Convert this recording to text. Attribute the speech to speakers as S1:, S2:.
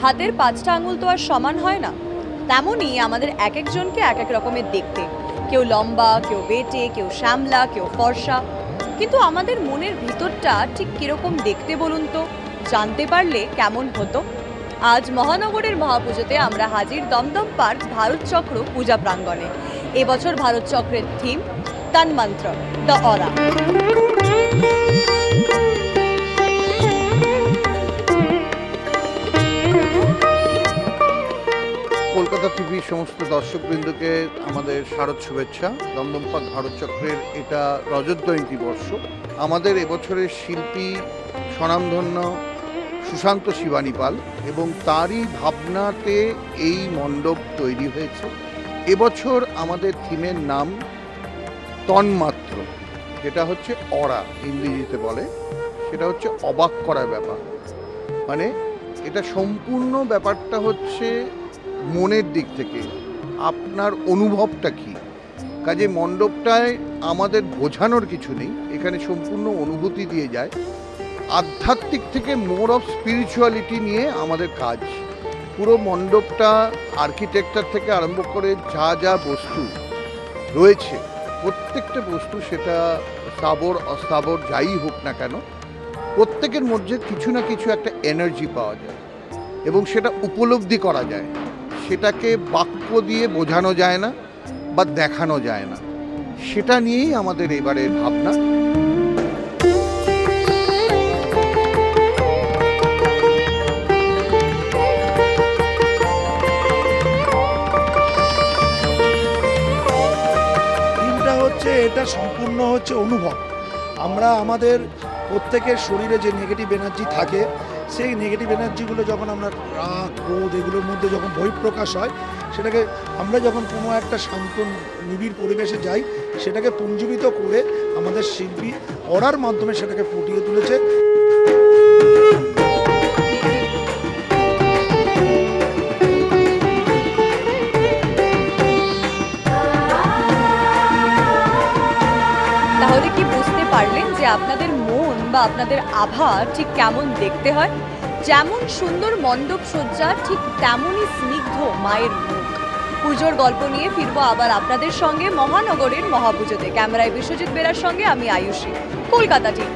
S1: হাতের পাঁচটা আঙুল তো আর সমান হয় না, তেমনই আমাদের এক একজনকে এক এক রকমের দেখতে। কেউ লম্বা, কেউ বেটে, কেউ শ্যামলা, কেউ ফর্সা। কিন্তু আমাদের মনের ভিতরটা ঠিক কিরকম দেখতে বলুন তো? জানতে পারলে কেমন হতো? আজ মহানগরের মহাপুজোতে আমরা হাজির দমদম পার্ক ভারত চক্র পূজা প্রাঙ্গণে। এবছর ভারত চক্রের থিম তন্মন্ত্র, দ্য অরা।
S2: কলকাতা টিভির সমস্ত দর্শকবৃন্দকে আমাদের শারদ শুভেচ্ছা। দমদম পার্ক ভারত চক্রের এটা রজত জয়ন্তী বর্ষ। আমাদের এবছরের শিল্পী স্বনামধন্য সুশান্ত শিবানী পাল এবং তারই ভাবনাতে এই মণ্ডপ তৈরি হয়েছে। এবছর আমাদের থিমের নাম তন্মাত্র, যেটা হচ্ছে অরা, ইংরেজিতে বলে। সেটা হচ্ছে অবাক করার ব্যাপার। মানে এটা সম্পূর্ণ ব্যাপারটা হচ্ছে মনের দিক থেকে আপনার অনুভবটা কি। কাজে মণ্ডপটায় আমাদের বোঝানোর কিছু নেই, এখানে সম্পূর্ণ অনুভূতি দিয়ে যায়। আধ্যাত্মিক থেকে মোর অফ স্পিরিচুয়ালিটি নিয়ে আমাদের কাজ। পুরো মণ্ডপটা আর্কিটেকচার থেকে আরম্ভ করে যা যা বস্তু রয়েছে, প্রত্যেকটা বস্তু, সেটা স্থাবর অস্থাবর যাই হোক না কেন, প্রত্যেকের মধ্যে কিছু না কিছু একটা এনার্জি পাওয়া যায় এবং সেটা উপলব্ধি করা যায়। সেটাকে বাক্য দিয়ে বোঝানো যায় না বা দেখানো যায় না। সেটা নিয়েই আমাদের এবারের ভাবনা।
S3: থিমটা হচ্ছে, এটা সম্পূর্ণ হচ্ছে অনুভব। আমরা আমাদের প্রত্যেকের শরীরে যে নেগেটিভ এনার্জি থাকে, সেই নেগেটিভ এনার্জিগুলো যখন আমরা রাগ, ক্রোধ এগুলোর মধ্যে যখন বহিঃপ্রকাশ হয়, সেটাকে আমরা যখন কোনো একটা শান্ত নিবিড় পরিবেশে যাই, সেটাকে পুঞ্জীবিত করে আমাদের শিল্পী অরার মাধ্যমে সেটাকে ফুটিয়ে তুলেছে।
S1: তাহলে কি বুঝতে পারলেন যে আপনাদের মন বা আপনাদের আভা ঠিক কেমন দেখতে হয়? যেমন সুন্দর মণ্ডপ সজ্জা, ঠিক তেমনই স্নিগ্ধ মায়ের মুখ। পুজোর গল্প নিয়ে ফিরবো আবার আপনাদের সঙ্গে মহানগরের মহাপুজোতে। ক্যামেরায় বিশ্বজিৎ বেরার সঙ্গে আমি আয়ুষী, কলকাতা টিভি।